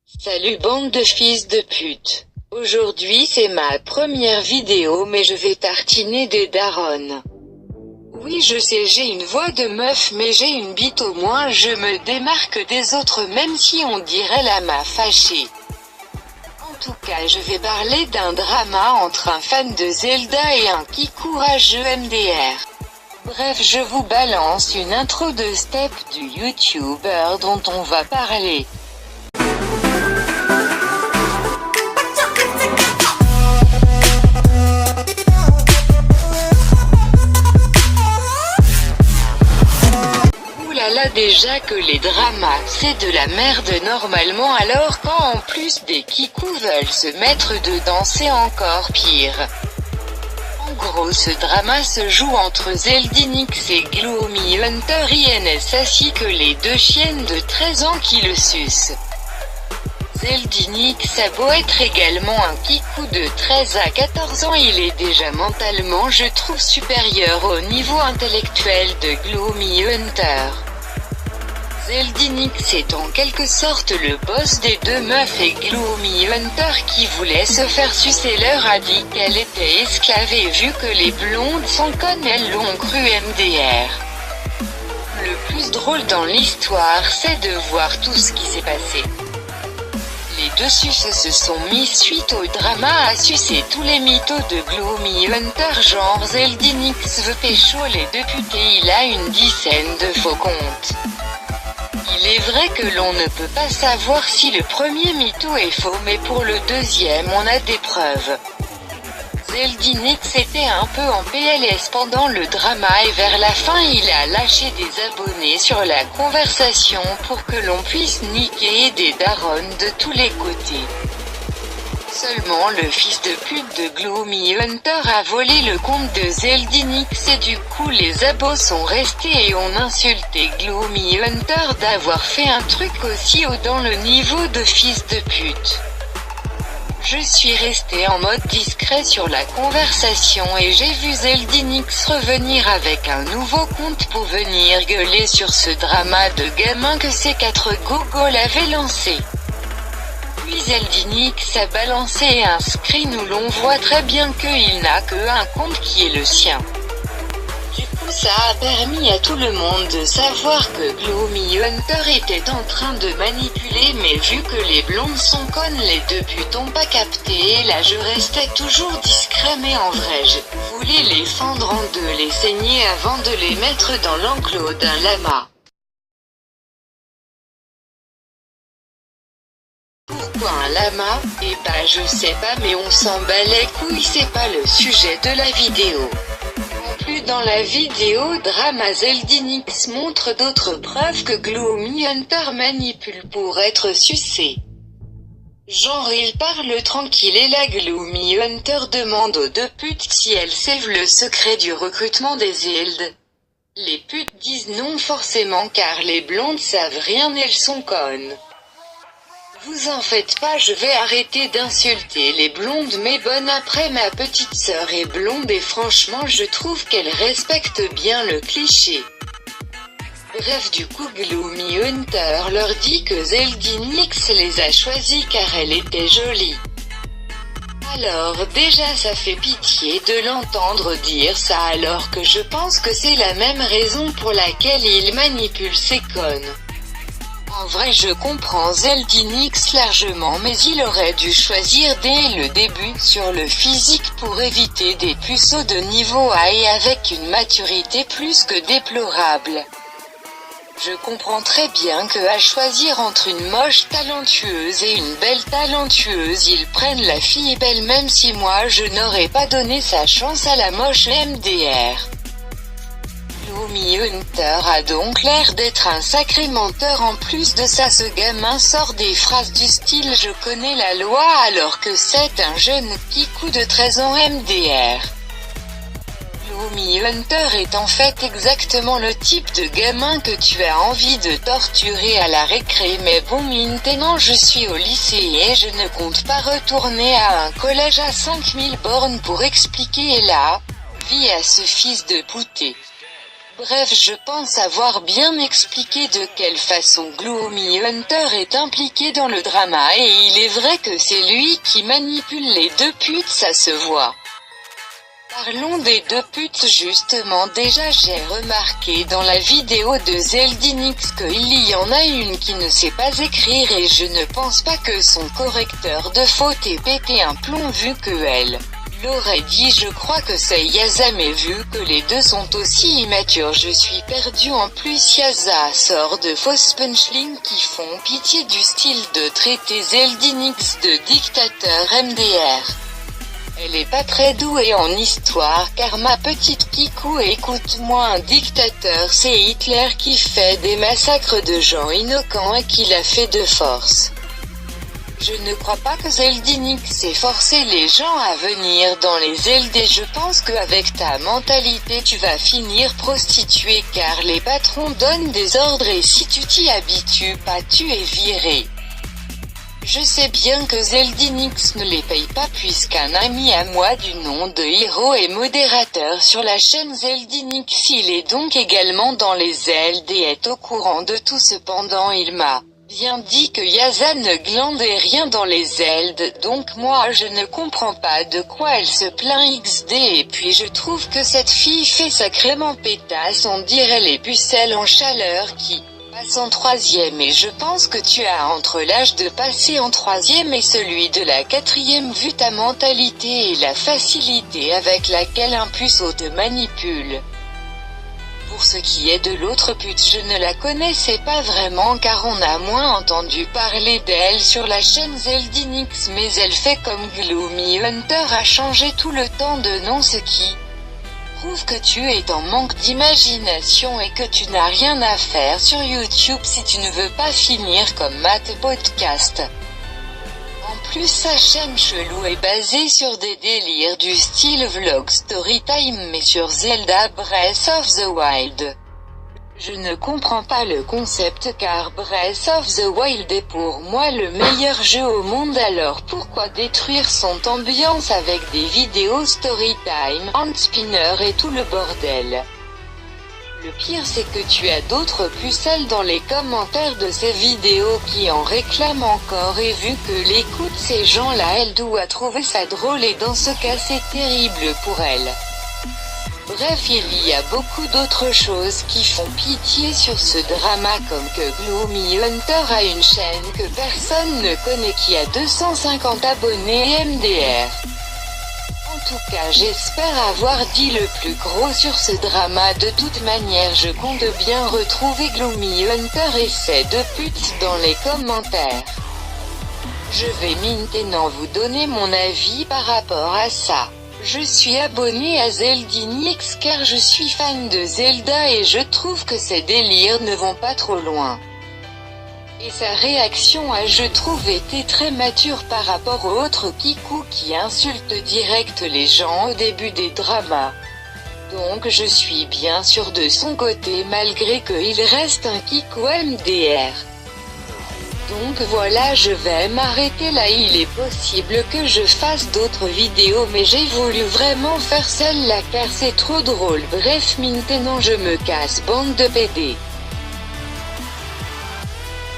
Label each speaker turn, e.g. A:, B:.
A: Salut bande de fils de pute. Aujourd'hui c'est ma première vidéo mais je vais tartiner des darons. Oui je sais j'ai une voix de meuf mais j'ai une bite au moins je me démarque des autres même si on dirait la ma fâchée. En tout cas je vais parler d'un drama entre un fan de Zelda et un qui courageux MDR. Bref je vous balance une intro de step du youtubeur dont on va parler. Là déjà que les dramas, c'est de la merde normalement alors quand en plus des kikou veulent se mettre dedans c'est encore pire. En gros ce drama se joue entre Zeldinix et Gloomy Hunter INS ainsi que les deux chiennes de 13 ans qui le sucent. Zeldinix a beau être également un kikou de 13 à 14 ans il est déjà mentalement je trouve supérieur au niveau intellectuel de Gloomy Hunter. Zeldinix est en quelque sorte le boss des deux meufs et Gloomy Hunter qui voulait se faire sucer leur a dit qu'elle était esclave et vu que les blondes sont connes elles l'ont cru MDR. Le plus drôle dans l'histoire c'est de voir tout ce qui s'est passé. Les deux suces se sont mis suite au drama à sucer tous les mythos de Gloomy Hunter genre Zeldinix veut pécho les deux putes et il a une dizaine de faux comptes. Il est vrai que l'on ne peut pas savoir si le premier mytho est faux mais pour le deuxième on a des preuves. Zeldinix était un peu en PLS pendant le drama et vers la fin il a lâché des abonnés sur la conversation pour que l'on puisse niquer des darons de tous les côtés. Seulement le fils de pute de Gloomy Hunter a volé le compte de Zeldinix et du coup les abos sont restés et on insulté Gloomy Hunter d'avoir fait un truc aussi haut dans le niveau de fils de pute. Je suis resté en mode discret sur la conversation et j'ai vu Zeldinix revenir avec un nouveau compte pour venir gueuler sur ce drama de gamin que ces 4 gogoles avaient lancé. Puis Zeldinix a balancé un screen où l'on voit très bien qu'il n'a que un compte qui est le sien. Du coup ça a permis à tout le monde de savoir que Gloomy Hunter était en train de manipuler mais vu que les blondes sont connes les deux putes ont pas capté et là je restais toujours discret mais en vrai je voulais les fendre en deux les saigner avant de les mettre dans l'enclos d'un lama. Pourquoi un lama? Eh bah je sais pas mais on s'en bat les couilles c'est pas le sujet de la vidéo. En plus dans la vidéo drama Zeldinix montre d'autres preuves que Gloomy Hunter manipule pour être sucé. Genre il parle tranquille et la Gloomy Hunter demande aux deux putes si elles savent le secret du recrutement des Zeld. Les putes disent non forcément car les blondes savent rien elles sont connes. Vous en faites pas je vais arrêter d'insulter les blondes mais bonne après ma petite sœur est blonde et franchement je trouve qu'elle respecte bien le cliché. Bref du coup Gloomy Hunter leur dit que Zeldinix les a choisis car elle était jolie. Alors déjà ça fait pitié de l'entendre dire ça alors que je pense que c'est la même raison pour laquelle il manipule ces connes. En vrai je comprends Zeldinix largement mais il aurait dû choisir dès le début sur le physique pour éviter des puceaux de niveau A et avec une maturité plus que déplorable. Je comprends très bien que à choisir entre une moche talentueuse et une belle talentueuse ils prennent la fille belle même si moi je n'aurais pas donné sa chance à la moche MDR. Gloomy Hunter a donc l'air d'être un sacré menteur en plus de ça ce gamin sort des phrases du style je connais la loi alors que c'est un jeune kikou de 13 ans MDR. Gloomy Hunter est en fait exactement le type de gamin que tu as envie de torturer à la récré mais bon maintenant je suis au lycée et je ne compte pas retourner à un collège à 5000 bornes pour expliquer la vie à ce fils de pouté. Bref, je pense avoir bien expliqué de quelle façon Gloomy Hunter est impliqué dans le drama et il est vrai que c'est lui qui manipule les deux putes, ça se voit. Parlons des deux putes justement, déjà j'ai remarqué dans la vidéo de Zeldinix qu'il y en a une qui ne sait pas écrire et je ne pense pas que son correcteur de faute ait pété un plomb vu que elle l'aurait dit. Je crois que c'est Yaza, mais vu que les deux sont aussi immatures je suis perdu. En plus Yaza sort de fausses punchlines qui font pitié du style de traiter Zeldinix de dictateur MDR. Elle est pas très douée en histoire car ma petite Kikou, écoute-moi, un dictateur c'est Hitler qui fait des massacres de gens innocents et qui l'a fait de force. Je ne crois pas que Zeldinix ait forcé les gens à venir dans les LD. Je pense qu'avec ta mentalité tu vas finir prostituée car les patrons donnent des ordres et si tu t'y habitues pas tu es viré. Je sais bien que Zeldinix ne les paye pas puisqu'un ami à moi du nom de Hiro est modérateur sur la chaîne Zeldinix. Il est donc également dans les LD et est au courant de tout. Cependant il m'a bien dit que Yaza ne glandait rien dans les LD, donc moi je ne comprends pas de quoi elle se plaint XD. Et puis je trouve que cette fille fait sacrément pétasse, on dirait les pucelles en chaleur qui passe en troisième et je pense que tu as entre l'âge de passer en troisième et celui de la quatrième vu ta mentalité et la facilité avec laquelle un puceau te manipule. Pour ce qui est de l'autre pute, je ne la connaissais pas vraiment car on a moins entendu parler d'elle sur la chaîne Zeldinix, mais elle fait comme Gloomy Hunter a changé tout le temps de nom, ce qui prouve que tu es en manque d'imagination et que tu n'as rien à faire sur YouTube si tu ne veux pas finir comme Matt Podcast. En plus sa chaîne chelou est basée sur des délires du style vlog storytime mais sur Zelda Breath of the Wild. Je ne comprends pas le concept car Breath of the Wild est pour moi le meilleur jeu au monde, alors pourquoi détruire son ambiance avec des vidéos storytime, handspinner et tout le bordel. Le pire c'est que tu as d'autres pucelles dans les commentaires de ces vidéos qui en réclament encore et vu que l'écoute ces gens-là elle doit trouver ça drôle et dans ce cas c'est terrible pour elle. Bref, il y a beaucoup d'autres choses qui font pitié sur ce drama comme que Gloomy Hunter a une chaîne que personne ne connaît qui a 250 abonnés et MDR. En tout cas j'espère avoir dit le plus gros sur ce drama. De toute manière je compte bien retrouver Gloomy Hunter et ses deux putes dans les commentaires. Je vais maintenant vous donner mon avis par rapport à ça. Je suis abonné à Zeldinix car je suis fan de Zelda et je trouve que ses délires ne vont pas trop loin. Et sa réaction a je trouve été très mature par rapport aux autres Kikou qui insultent direct les gens au début des dramas. Donc je suis bien sûr de son côté malgré qu'il reste un Kikou MDR. Donc voilà, je vais m'arrêter là. Il est possible que je fasse d'autres vidéos mais j'ai voulu vraiment faire celle-là car c'est trop drôle. Bref, maintenant je me casse, bande de PD.